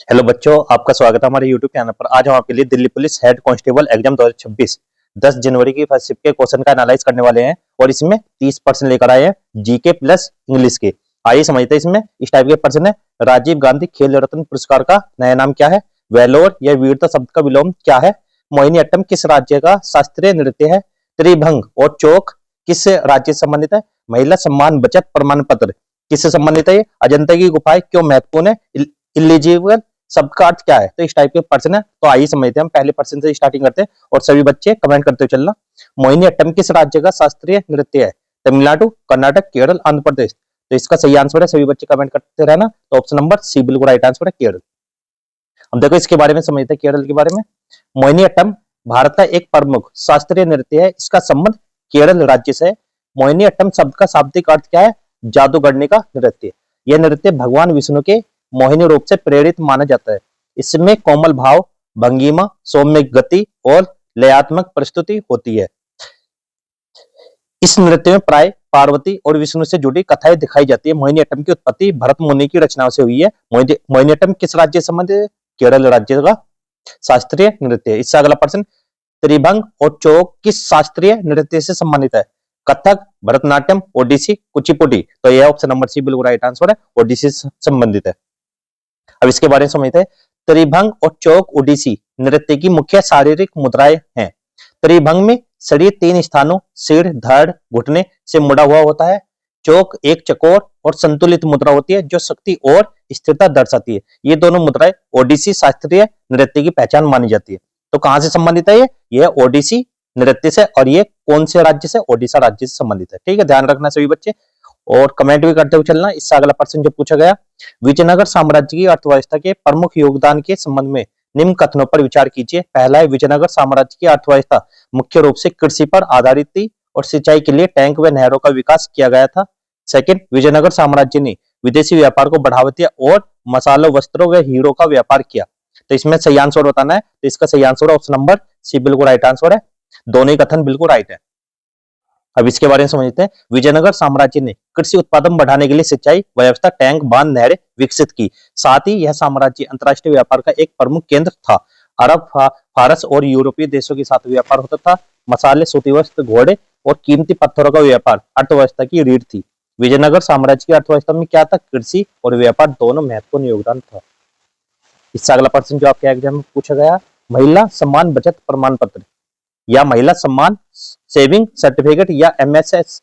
Hello बच्चों, आपका स्वागत है हमारे यूट्यूब चैनल पर। आज हम आपके लिए Delhi police head constable exam 2026 10 जनवरी की फर्स्ट शिफ्ट के क्वेश्चन का एनालाइज करने वाले हैं और इसमें 30% लेकर आए हैं जीके प्लस इंग्लिश के। आइए समझते हैं इसमें। इस टाइप के प्रश्न है। राजीव गांधी खेल रत्न पुरस्कार का नया नाम क्या है? वेलोर या वीरता शब्द का विलोम क्या है? मोहिनीअट्टम किस राज्य का शास्त्रीय नृत्य है? त्रिभंग और चौक किस राज्य से संबंधित है? महिला सम्मान बचत प्रमाण पत्र किससे संबंधित है? अजंता की गुफाएं क्यों महत्वपूर्ण है? इलिजिबल शब्द का अर्थ क्या है? तो इस टाइप के प्रश्न है। तो आइए समझते हैं। हम पहले प्रश्न से स्टार्टिंग करते हैं और सभी बच्चे कमेंट करते हुए चलना। मोहिनीअट्टम किस राज्य का शास्त्रीय नृत्य है? तमिलनाडु, कर्नाटक, केरल, आंध्र प्रदेश। तो इसका सही आंसर है, सभी बच्चे कमेंट करते रहना। तो ऑप्शन नंबर सी बिल्कुल राइट आंसर है, केरल। अब देखो इसके बारे में समझते हैं, केरल के बारे में। मोहिनीअट्टम भारत का एक प्रमुख शास्त्रीय नृत्य है। इसका संबंध केरल राज्य से है। मोहिनीअट्टम शब्द का शाब्दिक अर्थ क्या है? जादूगरनी का नृत्य। यह नृत्य भगवान विष्णु के मोहिनी रूप से प्रेरित माना जाता है। इसमें कोमल भाव, भंगिमा, सौम्य गति और लयात्मक प्रस्तुति होती है। इस नृत्य में प्राय पार्वती और विष्णु से जुड़ी कथाएं दिखाई जाती है। मोहिनीअट्टम की उत्पत्ति भरत मुनि की रचनाओं से हुई है। मोहिनीअट्टम किस राज्य से संबंधित है? केरल राज्य का शास्त्रीय नृत्य है। इससे अगला प्रश्न, त्रिभंग और चौक किस शास्त्रीय नृत्य से संबंधित है? कथक, भरतनाट्यम, ओडिसी, कुचिपुड़ी। तो यह ऑप्शन नंबर सी बिल्कुल राइट आंसर है, ओडिसी से संबंधित है। अब इसके बारे में समझते हैं। त्रिभंग और चौक ओडिसी नृत्य की मुख्य शारीरिक मुद्राएं हैं। त्रिभंग में शरीर 3 स्थानों सिर, धड़, घुटने से मुड़ा हुआ होता है। चौक एक चकोर और संतुलित मुद्रा होती है जो शक्ति और स्थिरता दर्शाती है। ये दोनों मुद्राएं ओडिसी शास्त्रीय नृत्य की पहचान मानी जाती है। तो कहां से संबंधित है ये? यह ओडिसी नृत्य से, और ये कौन से राज्य से? ओडिशा राज्य से संबंधित है। ठीक है, ध्यान रखना सभी बच्चे और कमेंट भी करते हुए चलना। इससे अगला प्रश्न जो पूछा गया, विजयनगर साम्राज्य की अर्थव्यवस्था के प्रमुख योगदान के संबंध में निम्न कथनों पर विचार कीजिए। पहला है, विजयनगर साम्राज्य की अर्थव्यवस्था मुख्य रूप से कृषि पर आधारित थी और सिंचाई के लिए टैंक व नहरों का विकास किया गया था। सेकंड, विजयनगर साम्राज्य ने विदेशी व्यापार को बढ़ावा दिया और मसालों, वस्त्रों व हीरो का व्यापार किया। तो इसमें सही आंसर बताना है। तो इसका सही आंसर है ऑप्शन नंबर सी बिल्कुल राइट आंसर है। दोनों ही कथन बिल्कुल राइट है। अब इसके बारे में समझते हैं। विजयनगर साम्राज्य ने कृषि उत्पादन बढ़ाने के लिए सिंचाई व्यवस्था, टैंक, बांध, नहरें विकसित की। साथ ही यह साम्राज्य अंतरराष्ट्रीय व्यापार का एक प्रमुख केंद्र था। अरब, फारस और यूरोपीय देशों के साथ व्यापार होता था। मसाले, सूती वस्त्र, घोड़े और कीमती पत्थरों का व्यापार अर्थव्यवस्था की रीढ़ थी। विजयनगर साम्राज्य की अर्थव्यवस्था में क्या था? कृषि और व्यापार दोनों महत्वपूर्ण योगदान था। इससे अगला प्रश्न जो आपके एग्जाम में पूछा गया, महिला सम्मान बचत प्रमाण पत्र या महिला सम्मान सेविंग सर्टिफिकेट या एमएसएस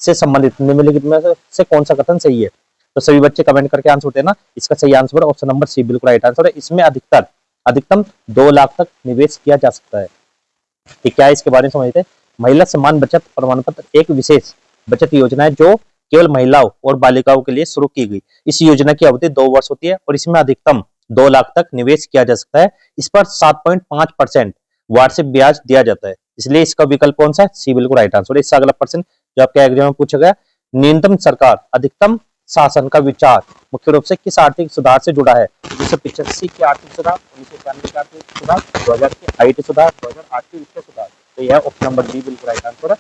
से संबंधित निम्नलिखित में से कौन सा कथन सही है? तो सभी बच्चे कमेंट करके आंसर देना। इसका सही आंसर है ऑप्शन नंबर सी बिल्कुल राइट आंसर है। इसमें अधिकतम 2 लाख तक निवेश किया जा सकता है। ठीक, क्या है इसके बारे में समझते हैं। महिला सम्मान बचत प्रमाण पत्र एक विशेष बचत योजना है जो केवल महिलाओं और बालिकाओं के लिए शुरू की गई। इस योजना की अवधि 2 वर्ष होती है और इसमें अधिकतम 2 लाख तक निवेश किया जा सकता है। इस पर 7.5% वार्षिक ब्याज दिया जाता है। इसलिए इसका विकल्प कौन सा है? सी बिल्कुल राइट आंसर है। इससे अगला प्रश्न जो आपके एग्जाम में पूछा गया, न्यूनतम सरकार अधिकतम शासन का विचार मुख्य रूप से किस आर्थिक सुधार से जुड़ा है? 1985 के आर्थिक सुधार, 1991 के आर्थिक सुधार, 2000 के आईटी सुधार, 2008 के वित्तीय सुधार। तो यह ऑप्शन नंबर डी बिल्कुल राइट आंसर है,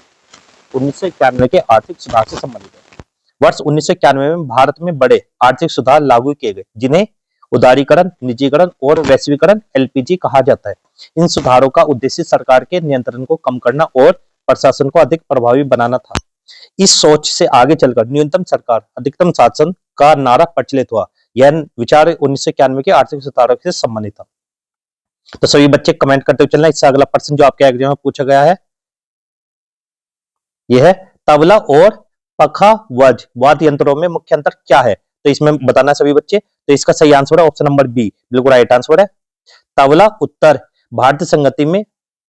1991 के आर्थिक सुधार से संबंधित है। वर्ष 1991 में भारत में बड़े आर्थिक सुधार लागू किए गए जिन्हें उदारीकरण, निजीकरण और वैश्वीकरण एलपीजी कहा जाता है। इन सुधारों का उद्देश्य सरकार के नियंत्रण को कम करना और प्रशासन को अधिक प्रभावी बनाना था। इस सोच से आगे चलकर न्यूनतम सरकार अधिकतम शासन का नारा प्रचलित हुआ। यह विचार 1991 के आर्थिक सुधारों से संबंधित था। तो सभी बच्चे कमेंट करते हुए चलना। इससे अगला प्रश्न जो आपके एग्जाम में पूछा गया है, यह है तबला और पखावज वाद्य यंत्रों में मुख्य अंतर क्या है? तो इसमें बताना सभी बच्चे। तो इसका सही आंसर है ऑप्शन नंबर बी बिल्कुल राइट आंसर है। तबला उत्तर भारतीय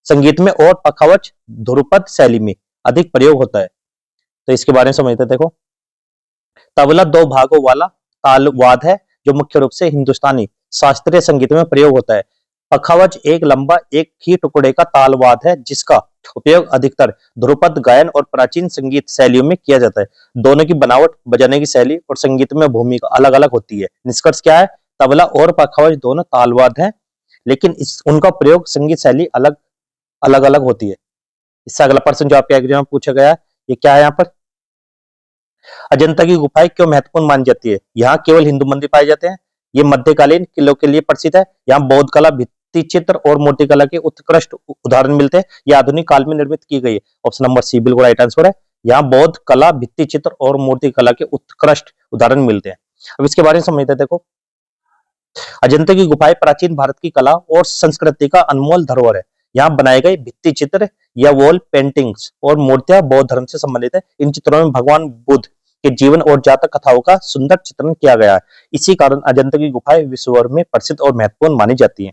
संगीत में और पखावज ध्रुपद शैली में अधिक प्रयोग होता है। तो इसके बारे में समझते हैं। देखो, तबला 2 भागों वाला तालवाद है जो मुख्य रूप से हिंदुस्तानी शास्त्रीय संगीत में प्रयोग होता है। पखावज एक लंबा एक ही टुकड़े का तालवाद है जिसका उपयोग अधिकतर ध्रुपद गायन और प्राचीन संगीत शैलियों में किया जाता है। दोनों की बनावट, बजाने की शैली और संगीत में भूमिका अलग अलग होती है। निष्कर्ष क्या है? तबला और पखावज दोनों तालवाद हैं, लेकिन उनका प्रयोग संगीत शैली अलग अलग होती है। इससे अगला प्रश्न जो आपके एग्जाम में पूछा गया है, ये क्या है? यहाँ पर अजंता की गुफाएं क्यों महत्वपूर्ण मानी जाती है? यहाँ केवल हिंदू मंदिर पाए जाते हैं। ये मध्यकालीन किलों के लिए प्रसिद्ध है। यहाँ बौद्ध कला, भित्ति चित्र और मूर्तिकला के उत्कृष्ट उदाहरण मिलते हैं। ये आधुनिक काल में निर्मित की गई है। ऑप्शन नंबर सी बिल्कुल राइट आंसर है। यहाँ बौद्ध कला, भित्ति चित्र और मूर्तिकला के उत्कृष्ट उदाहरण मिलते हैं। अब इसके बारे में समझते हैं। देखो, अजंता की गुफाएं प्राचीन भारत की कला और संस्कृति का अनमोल धरोहर है। यहाँ बनाए गए भित्ति चित्र या वॉल पेंटिंग्स और मूर्तियां बौद्ध धर्म से संबंधित है। इन चित्रों में भगवान बुद्ध के जीवन और जातक कथाओं का सुंदर चित्रण किया गया है। इसी कारण अजंता की गुफाएं विश्व भर में प्रसिद्ध और महत्वपूर्ण मानी जाती हैं।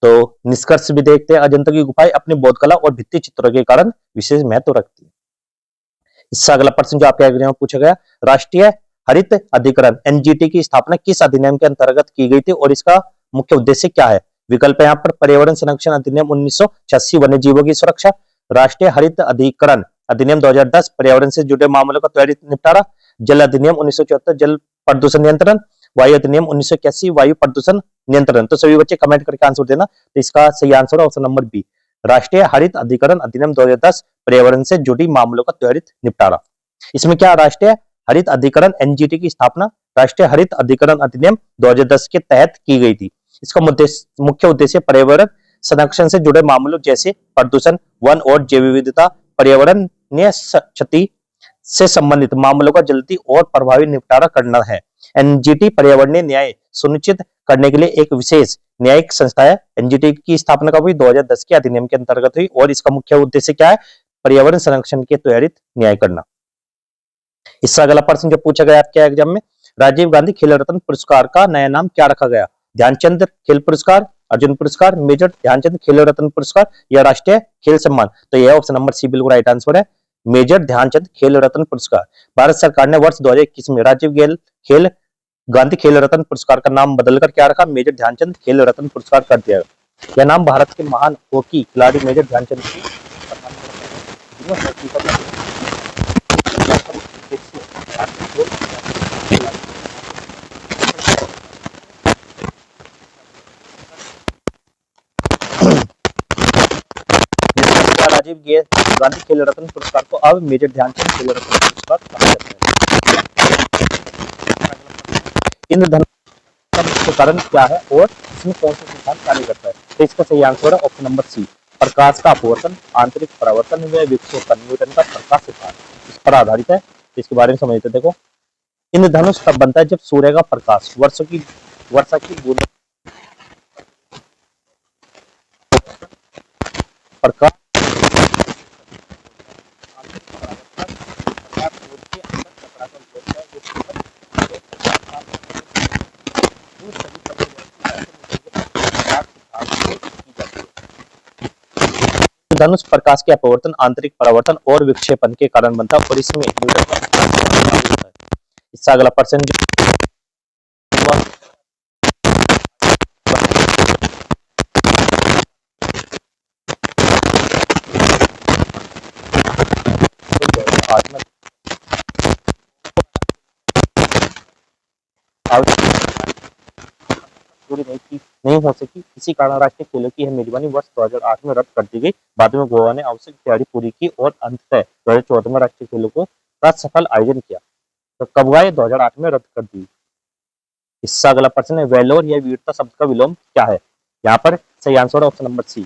तो निष्कर्ष भी देखते हैं, अजंता की गुफाएं अपनी बौद्ध कला और भित्ति चित्रों के कारण विशेष महत्व रखती है। इससे अगला प्रश्न जो आपके एग्जाम में पूछा गया, राष्ट्रीय हरित अधिकरण एनजीटी की स्थापना किस अधिनियम के अंतर्गत की गई थी और इसका मुख्य उद्देश्य क्या है? विकल्प है यहाँ पर पर्यावरण संरक्षण अधिनियम 1986 वन्य जीवों की सुरक्षा, राष्ट्रीय हरित अधिकरण अधिनियम 2010 पर्यावरण से जुड़े मामलों का त्वरित निपटारा, जल अधिनियम 1974 जल प्रदूषण नियंत्रण, वायु अधिनियम 1981 वायु प्रदूषण नियंत्रण। तो सभी बच्चे कमेंट करके आंसर देना। तो इसका सही आंसर है ऑप्शन नंबर बी, राष्ट्रीय हरित अधिकरण अधिनियम 2010 पर्यावरण से जुड़ी मामलों का त्वरित निपटारा। इसमें क्या, राष्ट्रीय हरित अधिकरण एनजीटी की स्थापना राष्ट्रीय हरित अधिकरण अधिनियम 2010 के तहत की गई थी। इसका मुख्य उद्देश्य पर्यावरण संरक्षण से जुड़े मामलों जैसे प्रदूषण, वन और जैव विविधता, पर्यावरणीय क्षति से संबंधित मामलों का जल्दी और प्रभावी निपटारा करना है। एनजीटी पर्यावरणीय न्याय सुनिश्चित करने के लिए एक विशेष न्यायिक संस्था है। एनजीटी की स्थापना कब हुई? 2010 के अधिनियम के अंतर्गत हुई और इसका मुख्य उद्देश्य क्या है? पर्यावरण संरक्षण के त्वरित न्याय करना। इससे अगला प्रश्न जो पूछा गया आपके एग्जाम में, राजीव गांधी खेल रत्न पुरस्कार का नया नाम क्या रखा गया? ध्यानचंद खेल पुरस्कार, अर्जुन पुरस्कार, मेजर ध्यानचंद खेल रत्न पुरस्कार या राष्ट्रीय खेल सम्मान। तो यह ऑप्शन नंबर सी बिल्कुल राइट आंसर है, मेजर ध्यानचंद खेल रत्न पुरस्कार। भारत सरकार ने वर्ष 2021 में राजीव गांधी खेल रत्न पुरस्कार का नाम बदलकर क्या रखा? मेजर ध्यानचंद खेल रत्न पुरस्कार कर दिया। यह नाम भारत के महान हॉकी खिलाड़ी मेजर ध्यानचंद की राजीव गांधी खेल रत्न पुरस्कार को अब मेजर ध्यानचंद खेल रत्न पुरस्कार कहा जाता है। इंद्रधनुष का मुख्य कारण क्या है और इसमें कौन सा सिद्धांत कार्य करता है? तो इसका सही आंसर है ऑप्शन नंबर सी, प्रकाश का अपवर्तन, आंतरिक परावर्तन व विक्षेपण, न्यूटन का प्रकाश सिद्धांत इस पर आधारित है। इसके बारे में समझते हैं। देखो, इंद्रधनुष तब बनता है जब सूर्य का प्रकाश वर्षा की बूंदों प्रकाश धनुष प्रकाश के अपवर्तन, आंतरिक परावर्तन और विक्षेपण के कारण बनता है और इसमें न्यूटन का होता है। इससे अगला प्रश्न नहीं हो सकी, इसी कारण राष्ट्रीय खेलों की यह मेजबानी वर्ष 2008 में रद्द कर दी गई। बाद में गोवा ने आवश्यक तैयारी पूरी की और अंततः 2014 में राष्ट्रीय खेलों को का सफल आयोजन किया। तो कब हुआ? 2008 में रद्द कर दी। इससे अगला प्रश्न है, वेलोर या वीरता शब्द का विलोम क्या है? यहाँ पर सही आंसर है ऑप्शन नंबर सी,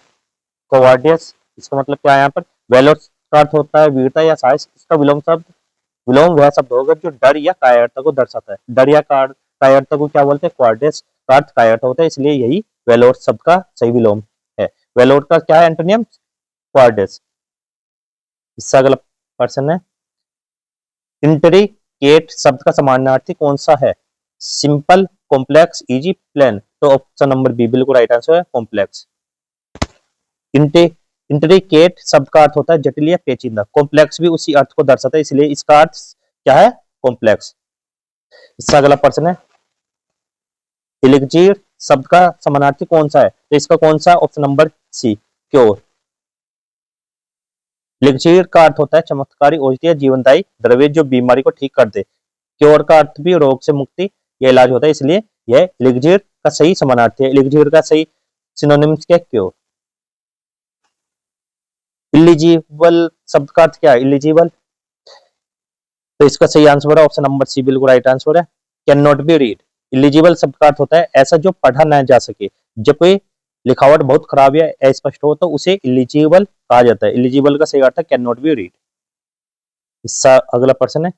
कोवार्डियस। इसका मतलब क्या है? यहाँ पर वेलोर का अर्थ होता है वीरता या साहस। इसका विलोम वह शब्द होगा जो डर या कायरता को दर्शाता है। डर या कायरता को क्या बोलते हैं? कोवार्डियस का अर्थ कायरता होता है, इसलिए यही वेलोर शब्द का सही विलोम है। वेलोर का क्या है एंटोनियम? कोवार्डियस। इससे अगला प्रश्न है, इंट्रिकेट शब्द का समानार्थी कौन सा है? Simple, complex, easy, plain. तो ऑप्शन नंबर बी बिल्कुल राइट आंसर है, कॉम्प्लेक्स। इंट्रिकेट शब्द का अर्थ होता है जटिल या पेचीदा। कॉम्प्लेक्स भी उसी अर्थ को दर्शाता है, इसलिए इसका अर्थ क्या है? कॉम्प्लेक्स। इससे अगला प्रश्न है, एलिक्सिर शब्द का समानार्थी कौन सा है? तो इसका कौन सा? Option number C, cure. Elixir का अर्थ होता है चमत्कारी औषधि या जीवनदायी द्रव्य जो बीमारी को ठीक कर दे। क्योर का अर्थ भी रोग से मुक्ति या इलाज होता है, इसलिए यह एलिक्सिर का सही समानार्थी है। एलिक्सिर का सही सिनोनिम्स क्या? क्योर। इलिजिबल शब्द का अर्थ क्या है? इलिजिबल। तो इसका सही आंसर है ऑप्शन नंबर सी बिल्कुल राइट आंसर है, can not be read. Eligible शब्द का अर्थ होता है ऐसा जो पढ़ा न जा सके। जब कोई लिखावट बहुत खराब या अस्पष्ट हो तो उसे इलिजिबल कहा जाता है। इलिजिबल का सही अर्थ है कैन नॉट बी रीड। इसका अगला प्रश्न है,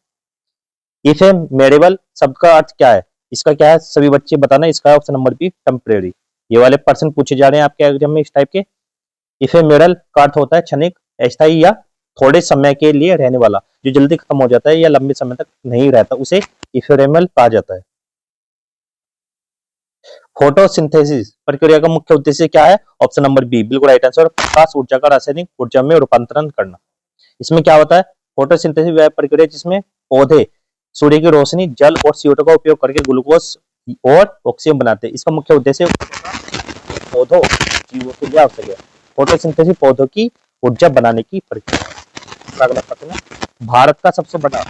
इफ ए मेरेबल शब्द का अर्थ क्या है? इसका क्या है सभी बच्चे बताना। इसका ऑप्शन नंबर बी टेम्परेरी। ये वाले प्रश्न पूछे जा रहे हैं आपके एग्जाम में इस टाइप के। इफेमेरल का अर्थ होता है क्षणिक, अस्थायी या थोड़े समय के लिए रहने वाला, जो जल्दी खत्म हो जाता है या लंबे समय तक नहीं रहता, उसे इफेमेरल कहा जाता है। फोटोसिंथेसिस प्रक्रिया का मुख्य उद्देश्य क्या है? ऑप्शन नंबर बी बिल्कुल राइट आंसर, प्रकाश ऊर्जा का रासायनिक ऊर्जा में रूपांतरण करना। इसमें क्या होता है? फोटोसिंथेसिस वह प्रक्रिया जिसमें पौधे सूर्य की रोशनी, जल और CO2 का उपयोग करके ग्लूकोज और ऑक्सीजन बनाते हैं। इसका मुख्य उद्देश्य पौधों जीवों के लिए आवश्यक है। फोटोसिंथेसिस पौधों की ऊर्जा बनाने की प्रक्रिया। अगला प्रश्न है, भारत का सबसे बड़ा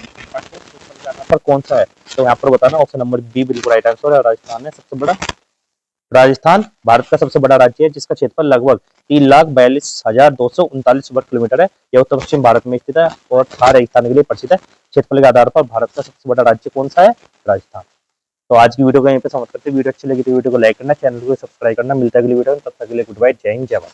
पर कौन सा है? तो यहाँ पर बताना ऑप्शन नंबर बी बिल्कुल राइट आंसर है, राजस्थान है सबसे बड़ा। राजस्थान भारत का सबसे बड़ा राज्य है जिसका क्षेत्रफल लगभग 3,42,239 वर्ग किलोमीटर है। यह उत्तर पश्चिम भारत में स्थित है और थार रेगिस्तान के लिए प्रसिद्ध है। क्षेत्रफल के आधार पर भारत का सबसे बड़ा राज्य कौन सा है? राजस्थान। तो आज की वीडियो को यहीं पे समाप्त करते हैं। वीडियो अच्छी लगी तो वीडियो को लाइक करना, चैनल को सब्सक्राइब करना। मिलता है अगली वीडियो में, तब तक के लिए गुड बाय, जय हिंद, जय भारत।